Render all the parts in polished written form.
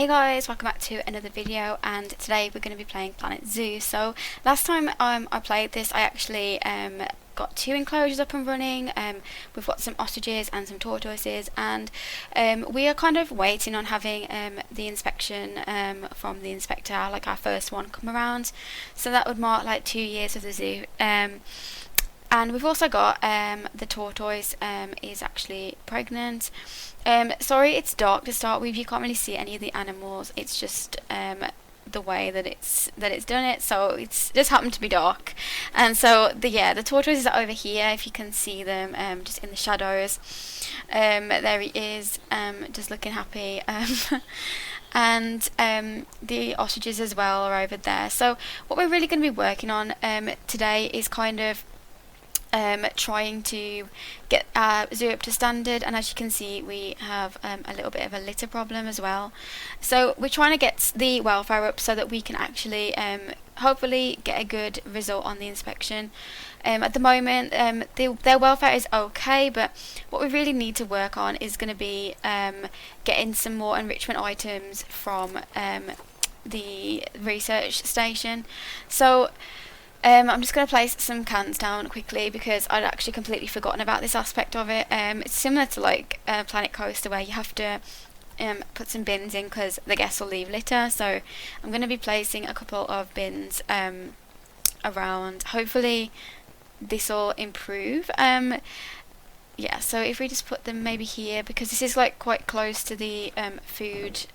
guys, welcome back to another video, and today we're going to be playing Planet Zoo. So last time I played this, I actually got 2 enclosures up and running. We've got some ostriches and some tortoises, and we are kind of waiting on having the inspection from the inspector, like our first one, come around. So that would mark like 2 years of the zoo. And we've also got the tortoise is actually pregnant. Sorry, it's dark to start with. You can't really see any of the animals. It's just the way that it's done it. So it's just happened to be dark. And so the tortoises are over here. If you can see them, just in the shadows. There he is, just looking happy. And the ostriches as well are over there. So what we're really going to be working on today is kind of trying to get our zoo up to standard, and as you can see we have a little bit of a litter problem as well. So we're trying to get the welfare up so that we can actually hopefully get a good result on the inspection. At the moment their welfare is okay, but what we really need to work on is going to be getting some more enrichment items from the research station. So I'm just going to place some cans down quickly because I'd actually completely forgotten about this aspect of it. It's similar to like Planet Coaster, where you have to put some bins in because the guests will leave litter. So I'm going to be placing a couple of bins around. Hopefully this will improve. Yeah, so if we just put them maybe here, because this is like quite close to the food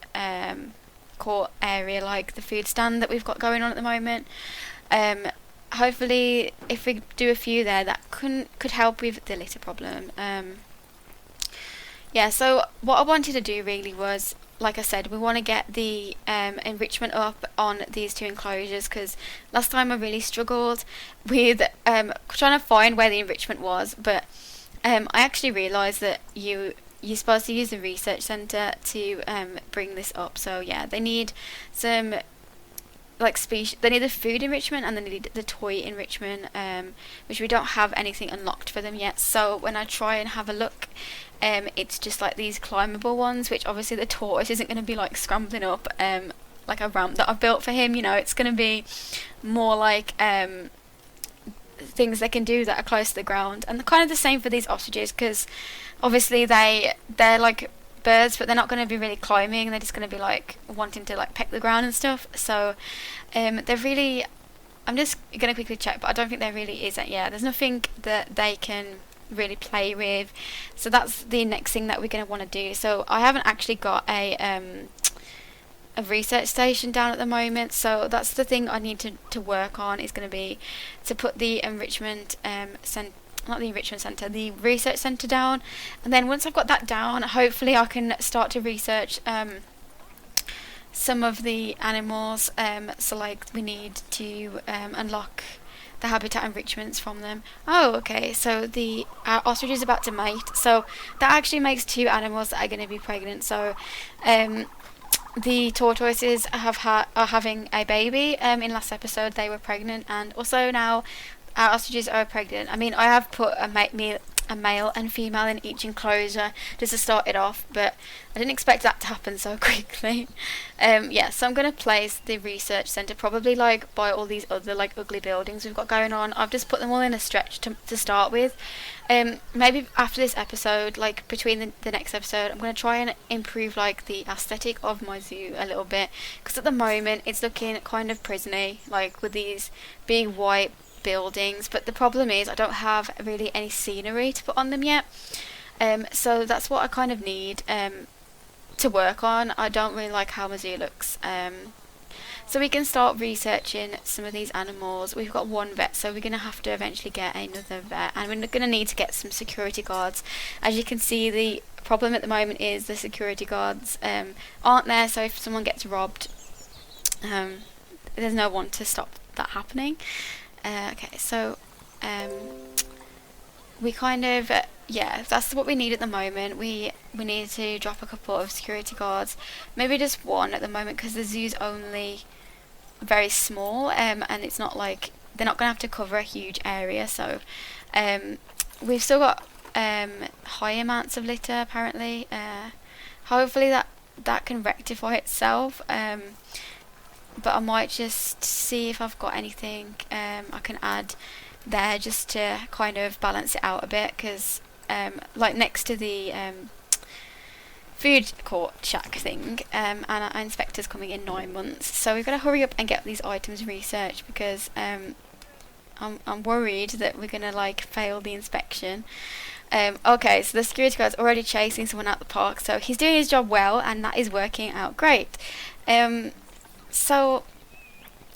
court area, like the food stand that we've got going on at the moment. Hopefully if we do a few there, that could help with the litter problem. Yeah, so what I wanted to do really was, like I said, we want to get the enrichment up on these 2 enclosures, because last time I really struggled with trying to find where the enrichment was, but I actually realised that you're supposed to use the research centre to bring this up. So yeah, they need some they need the food enrichment and they need the toy enrichment, which we don't have anything unlocked for them yet. So when I try and have a look, it's just like these climbable ones, which obviously the tortoise isn't going to be like scrambling up like a ramp that I've built for him. You know, it's going to be more like things they can do that are close to the ground. And kind of the same for these ostriches, because obviously they're like birds, but they're not going to be really climbing. They're just going to be like wanting to like peck the ground and stuff. So they're really, I'm just going to quickly check, but I don't think there really is there's nothing that they can really play with. So that's the next thing that we're going to want to do. So I haven't actually got a research station down at the moment, so that's the thing I need to work on, is going to be to put the enrichment the research centre down. And then once I've got that down, hopefully I can start to research some of the animals. So like we need to unlock the habitat enrichments from them. Oh, okay, so the ostrich is about to mate, so that actually makes 2 animals that are going to be pregnant. So the tortoises are having a baby. In last episode they were pregnant, and also now our ostriches are pregnant. I mean, I have put a male and female in each enclosure just to start it off, but I didn't expect that to happen so quickly. Yeah, so I'm going to place the research centre probably like by all these other like ugly buildings we've got going on. I've just put them all in a stretch to start with. Maybe after this episode, like between the next episode, I'm going to try and improve like the aesthetic of my zoo a little bit, because at the moment it's looking kind of prisony, like with these big white buildings. But the problem is I don't have really any scenery to put on them yet. So that's what I kind of need to work on. I don't really like how my zoo looks. So we can start researching some of these animals. We've got 1 vet, so we're going to have to eventually get another vet, and we're going to need to get some security guards. As you can see, the problem at the moment is the security guards aren't there, so if someone gets robbed, there's no one to stop that happening. Okay, so we kind of that's what we need at the moment. We need to drop a couple of security guards, maybe just 1 at the moment, because the zoo's only very small, and it's not like they're not going to have to cover a huge area. So we've still got high amounts of litter apparently. Hopefully that that can rectify itself. But I might just see if I've got anything I can add there just to kind of balance it out a bit, because like next to the food court shack thing, and our inspector's coming in 9 months, so we've got to hurry up and get these items researched, because I'm worried that we're gonna like fail the inspection. Okay, so the security guard's already chasing someone out the park, so he's doing his job well, and that is working out great. So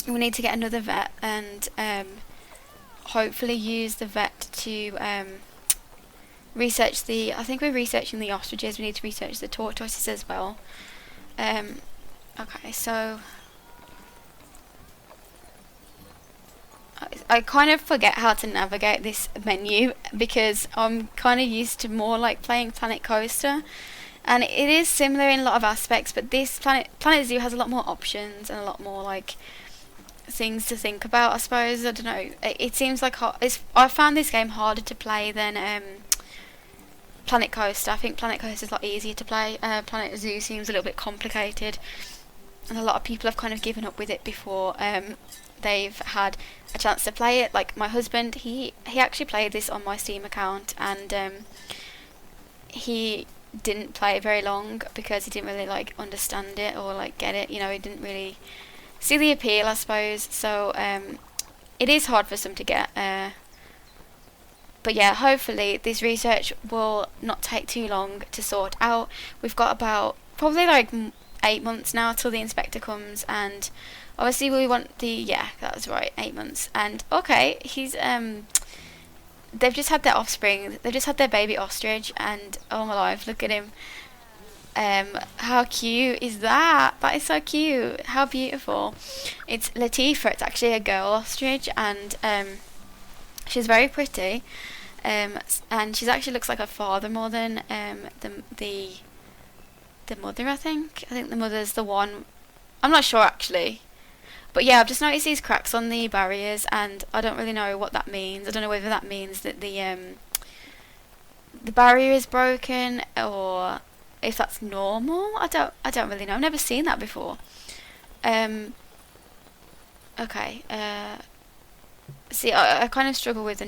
we need to get another vet, and hopefully use the vet to research the, I think we're researching the ostriches, we need to research the tortoises as well. Okay, so I kind of forget how to navigate this menu, because I'm kind of used to more like playing Planet Coaster, and it is similar in a lot of aspects, but this Planet Zoo has a lot more options and a lot more like things to think about, I suppose. I don't know, it seems like I found this game harder to play than Planet Coaster. I think Planet Coaster is a lot easier to play. Planet Zoo seems a little bit complicated, and a lot of people have kind of given up with it before they've had a chance to play it. Like my husband, he actually played this on my Steam account, and he didn't play it very long because he didn't really like understand it or like get it, you know, he didn't really see the appeal, I suppose. So it is hard for some to get, but yeah, hopefully this research will not take too long to sort out. We've got about probably like 8 months now till the inspector comes, and obviously we want the, yeah, that was right, 8 months. And okay, he's they've just had their offspring, they've just had their baby ostrich, and oh my life, look at him. How cute is that? That is so cute. How beautiful. It's Latifah, it's actually a girl ostrich, and she's very pretty, and she actually looks like her father more than the mother, I think the mother's the one, I'm not sure actually. But yeah, I've just noticed these cracks on the barriers, and I don't really know what that means. I don't know whether that means that the barrier is broken, or if that's normal. I don't really know. I've never seen that before. Okay. See, I kind of struggle with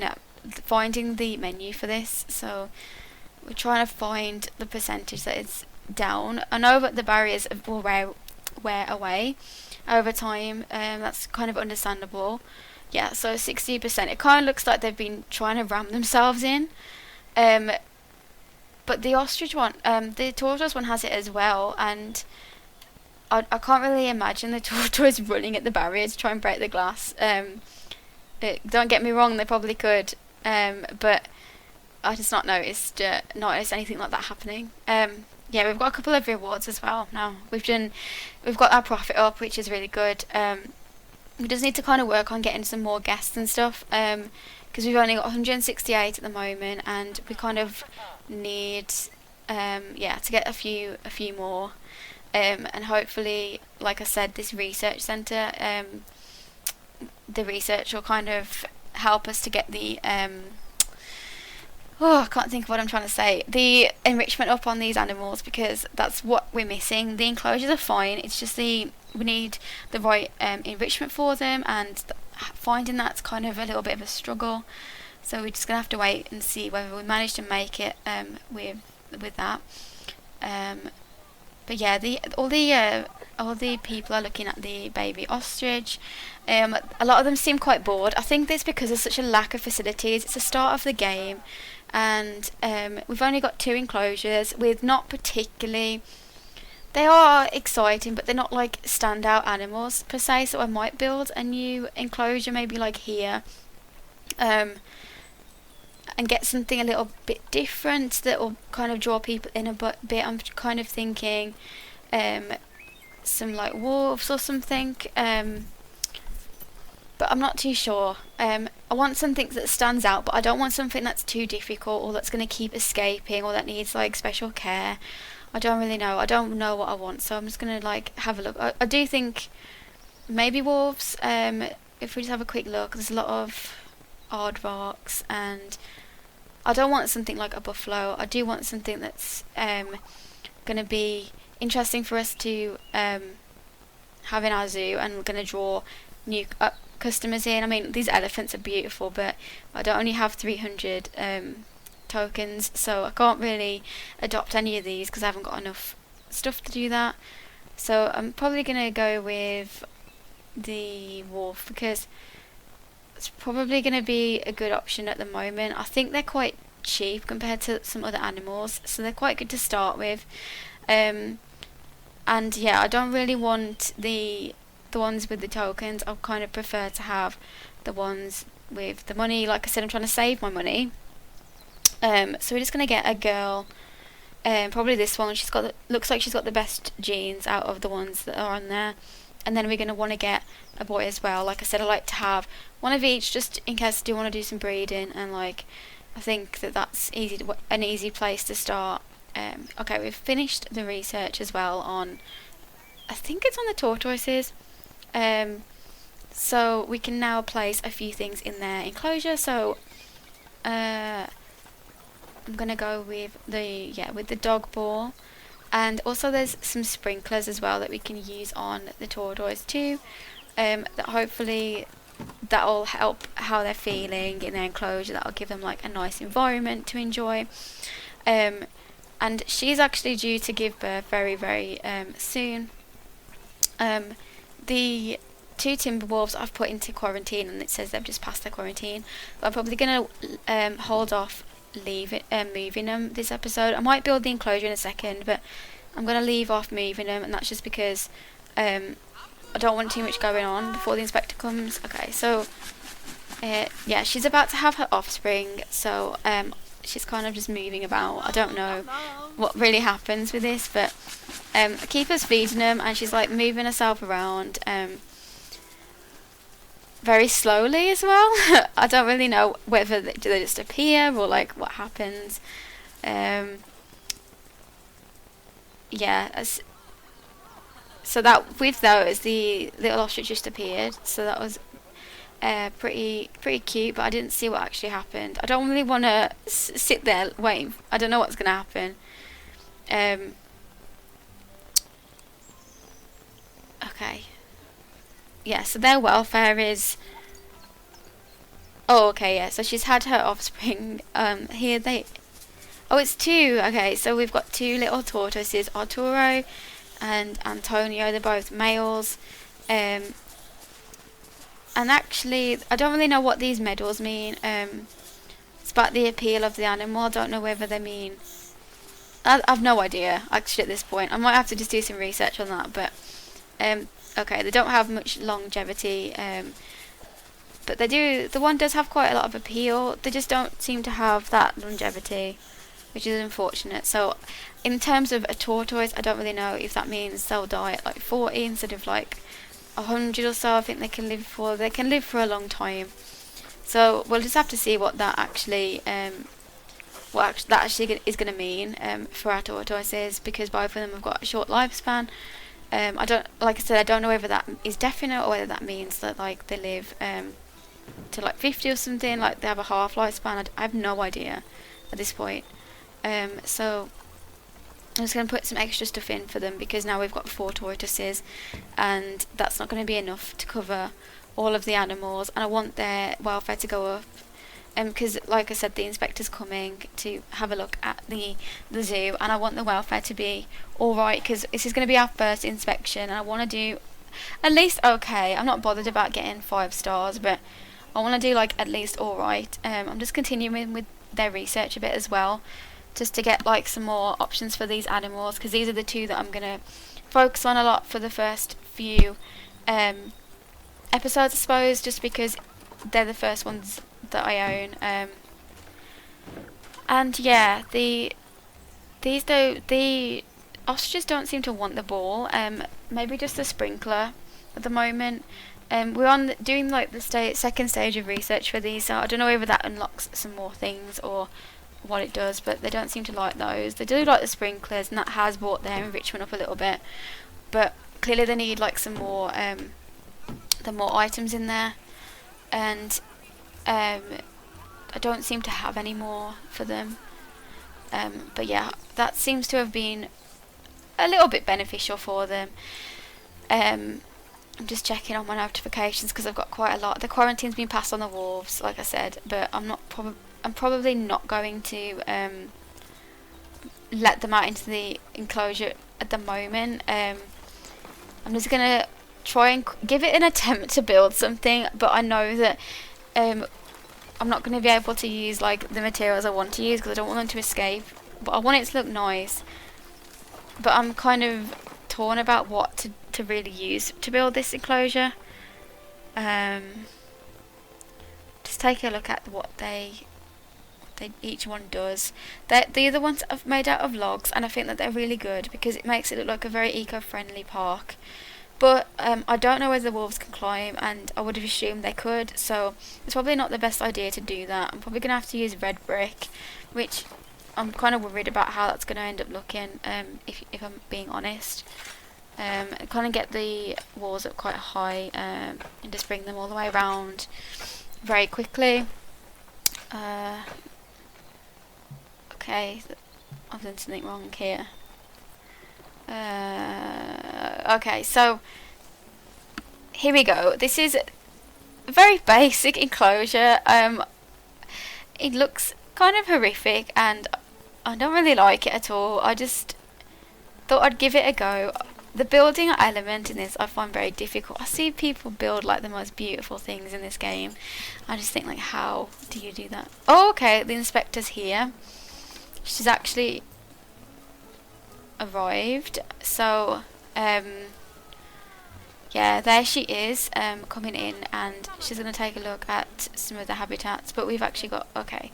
finding the menu for this, so we're trying to find the percentage that it's down. I know that the barriers will wear away over time, that's kind of understandable. Yeah, so 60%. It kind of looks like they've been trying to ram themselves in. But the ostrich one, the tortoise one has it as well, and I can't really imagine the tortoise running at the barrier to try and break the glass. Don't get me wrong, they probably could, but I just not noticed anything like that happening. Yeah, we've got a couple of rewards as well now. We've got our profit up, which is really good. We just need to kind of work on getting some more guests and stuff, because we've only got 168 at the moment, and we kind of need to get a few more, and hopefully, like I said, this research centre, the research will kind of help us to get the I can't think of what I'm trying to say. The enrichment up on these animals, because that's what we're missing. The enclosures are fine. It's just we need the right enrichment for them, and finding that's kind of a little bit of a struggle. So we're just gonna have to wait and see whether we manage to make it with that. But yeah, all the people are looking at the baby ostrich. A lot of them seem quite bored. I think that's because there's such a lack of facilities. It's the start of the game, and we've only got 2 enclosures with not particularly, they are exciting, but they're not like standout animals per se. So I might build a new enclosure, maybe like here, and get something a little bit different that will kind of draw people in a bit. I'm kind of thinking some like wolves or something, but I'm not too sure. I want something that stands out, but I don't want something that's too difficult or that's going to keep escaping or that needs like special care. I don't really know. I don't know what I want, so I'm just going to like have a look. I do think maybe wolves, if we just have a quick look, there's a lot of aardvarks, and I don't want something like a buffalo. I do want something that's going to be interesting for us to have in our zoo, and we're going to draw new customers in. I mean, these elephants are beautiful, but I don't only have 300 tokens, so I can't really adopt any of these because I haven't got enough stuff to do that. So I'm probably going to go with the wolf because it's probably going to be a good option at the moment. I think they're quite cheap compared to some other animals, so they're quite good to start with. And yeah, I don't really want the ones with the tokens. I kind of prefer to have the ones with the money. Like I said, I'm trying to save my money. So we're just going to get a girl, probably this one. Looks like she's got the best genes out of the ones that are on there. And then we're going to want to get a boy as well. Like I said, I like to have one of each just in case I do want to do some breeding, and like I think that's an easy place to start. Okay, we've finished the research as well on, I think it's on the tortoises. So we can now place a few things in their enclosure. So I'm gonna go with the dog ball, and also there's some sprinklers as well that we can use on the tortoise too. That hopefully that'll help how they're feeling in their enclosure. That'll give them like a nice environment to enjoy. And she's actually due to give birth very, very soon. The 2 timber wolves I've put into quarantine, and it says they've just passed their quarantine. But I'm probably going to hold off moving them this episode. I might build the enclosure in a second, but I'm going to leave off moving them, and that's just because I don't want too much going on before the inspector comes. Okay, so yeah, she's about to have her offspring, so she's kind of just moving about. I don't know what really happens with this, but I keep us feeding them, and she's like moving herself around very slowly as well. I don't really know whether do they just appear or like what happens. Yeah, so that with those, the little ostrich just appeared, so that was pretty cute, but I didn't see what actually happened. I don't really want to sit there waiting. I don't know what's going to happen. Okay. Yeah, so their welfare is... Oh, okay, yeah, so she's had her offspring. Here they... Oh, it's 2. Okay, so we've got 2 little tortoises, Arturo and Antonio. They're both males. And actually, I don't really know what these medals mean. It's about the appeal of the animal. I don't know whether they mean... I've no idea, actually, at this point. I might have to just do some research on that, but... okay, they don't have much longevity, but they do... The one does have quite a lot of appeal. They just don't seem to have that longevity, which is unfortunate. So, in terms of a tortoise, I don't really know if that means they'll die at like 40 instead of like 100 or so. I think they can live for a long time. So we'll just have to see what that actually is going to mean for our tortoises, because both of them have got a short lifespan. I don't know whether that is definite or whether that means that like they live to like 50 or something, like they have a half lifespan. I have no idea at this point. So I'm just going to put some extra stuff in for them, because now we've got 4 tortoises, and that's not going to be enough to cover all of the animals, and I want their welfare to go up. Because, like I said, the inspector's coming to have a look at the zoo, and I want the welfare to be alright, because this is going to be our first inspection, and I want to do at least okay. I'm not bothered about getting 5 stars, but I want to do like at least alright. I'm just continuing with their research a bit as well, just to get like some more options for these animals, because these are the 2 that I'm going to focus on a lot for the first few episodes, I suppose, just because they're the first ones that I own. And yeah, the ostriches don't seem to want the ball. Maybe just the sprinkler at the moment. We're doing like the second stage of research for these, so I don't know whether that unlocks some more things or what it does, but they don't seem to like those. They do like the sprinklers, and that has brought their enrichment up a little bit, but clearly they need like some more more items in there, and I don't seem to have any more for them. But yeah, that seems to have been a little bit beneficial for them. I'm just checking on my notifications because I've got quite a lot. The quarantine's been passed on the wolves, like I said, but I'm probably not going to let them out into the enclosure at the moment. I'm just gonna try and give it an attempt to build something, but I know that I'm not going to be able to use like the materials I want to use because I don't want them to escape, but I want it to look nice. But I'm kind of torn about what to really use to build this enclosure. Just take a look at what they each one does. The other ones are made out of logs, and I think that they're really good because it makes it look like a very eco-friendly park. But I don't know whether the wolves can climb, and I would have assumed they could, so it's probably not the best idea to do that. I'm probably going to have to use red brick, which I'm kind of worried about how that's going to end up looking, if I'm being honest. Kind of get the walls up quite high and just bring them all the way around very quickly. Okay, I've done something wrong here. Okay, so here we go. This is a very basic enclosure. It looks kind of horrific and I don't really like it at all. I just thought I'd give it a go. The building element in this I find very difficult. I see people build like the most beautiful things in this game. I just think, like, how do you do that? Oh, okay, the inspector's here. She's actually arrived, so yeah, there she is, coming in, and she's going to take a look at some of the habitats. But we've actually got, okay,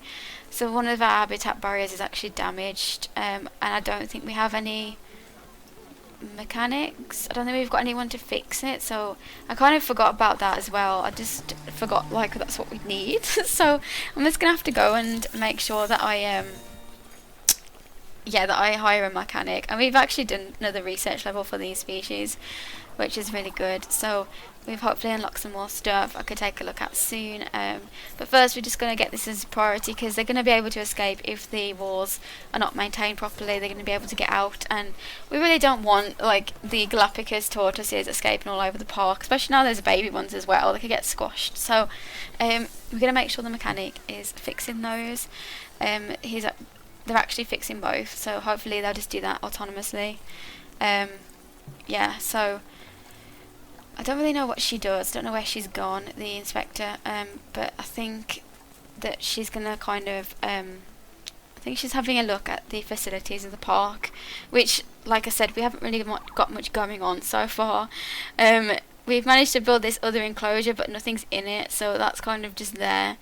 so one of our habitat barriers is actually damaged, and I don't think we have any mechanics. I don't think we've got anyone to fix it, so I kind of forgot about that as well. I just forgot, like, that's what we need. So I'm just going to have to go and make sure that I that I hire a mechanic. And we've actually done another research level for these species, which is really good. So we've hopefully unlocked some more stuff I could take a look at soon. But first we're just going to get this as a priority because they're going to be able to escape if the walls are not maintained properly. They're going to be able to get out, and we really don't want, like, the Galapagos tortoises escaping all over the park, especially now there's baby ones as well. They could get squashed. So we're going to make sure the mechanic is fixing those. They're actually fixing both, so hopefully they'll just do that autonomously. Yeah, so I don't really know what she does. Don't know where she's gone, the inspector. But I think that she's gonna kind of I think she's having a look at the facilities of the park, which, like I said, we haven't really got much going on so far. We've managed to build this other enclosure, but nothing's in it, so that's kind of just there.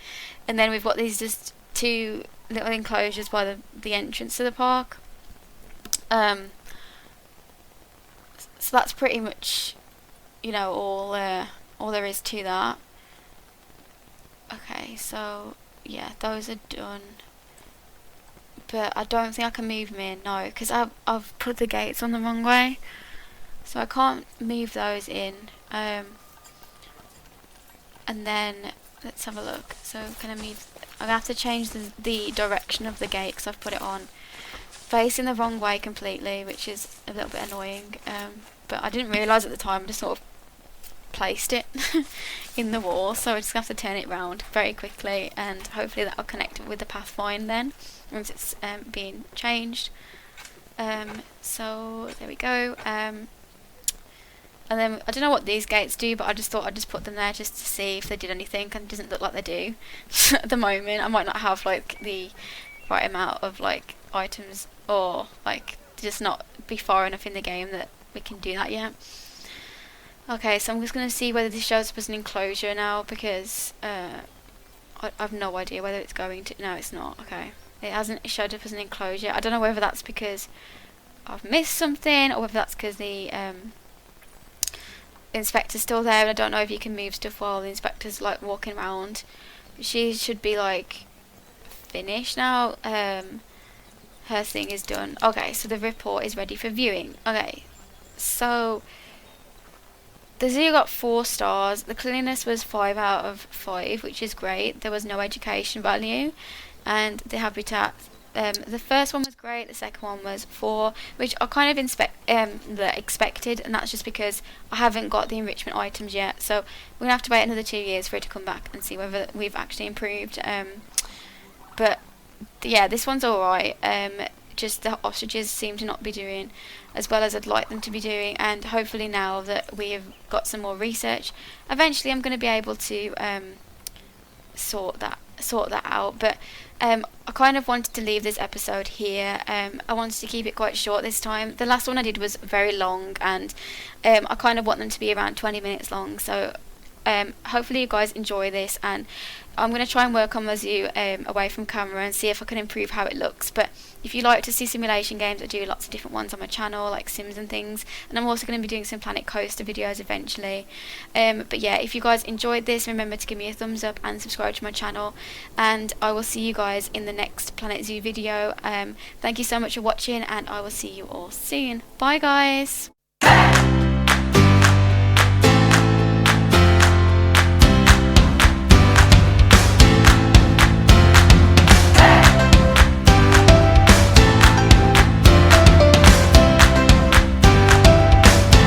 And then we've got these just two little enclosures by the entrance to the park. So that's pretty much, you know, all there is to that. Okay, so yeah, those are done, but I don't think I can move them in, no, because I've put the gates on the wrong way, so I can't move those in. And then let's have a look. So can I move? I'm gonna have to change the direction of the gate because I've put it on facing the wrong way completely, which is a little bit annoying. But I didn't realise at the time. I just sort of placed it in the wall, so I just have to turn it round very quickly, and hopefully that'll connect with the path fine then once it's being changed. So there we go. And then I don't know what these gates do, but I just thought I'd just put them there just to see if they did anything, and it doesn't look like they do at the moment. I might not have, like, the right amount of, like, items, or, like, just not be far enough in the game that we can do that yet. Okay, so I'm just going to see whether this shows up as an enclosure now, because I've no idea whether it's going to. No, it's not. Okay, it hasn't showed up as an enclosure. I don't know whether that's because I've missed something, or whether that's because the inspector's still there, and I don't know if you can move stuff while the inspector's, like, walking around. She should be, like, finished now. Her thing is done. Okay, so the report is ready for viewing. Okay, so the zoo got 4 stars. The cleanliness was 5 out of 5, which is great. There was no education value, and the habitat The first one was great, the second one was 4, which I kind of expected, and that's just because I haven't got the enrichment items yet, so we're going to have to wait another 2 years for it to come back and see whether we've actually improved. But yeah, this one's alright. Just the ostriches seem to not be doing as well as I'd like them to be doing, and hopefully now that we've got some more research, eventually I'm going to be able to sort that out. But I kind of wanted to leave this episode here. I wanted to keep it quite short this time. The last one I did was very long, and I kind of want them to be around 20 minutes long, so hopefully you guys enjoy this, and I'm going to try and work on my zoo away from camera and see if I can improve how it looks. But if you like to see simulation games, I do lots of different ones on my channel, like Sims and things, and I'm also going to be doing some Planet Coaster videos eventually. But yeah, if you guys enjoyed this, remember to give me a thumbs up and subscribe to my channel, and I will see you guys in the next Planet Zoo video. Thank you so much for watching, and I will see you all soon. Bye guys!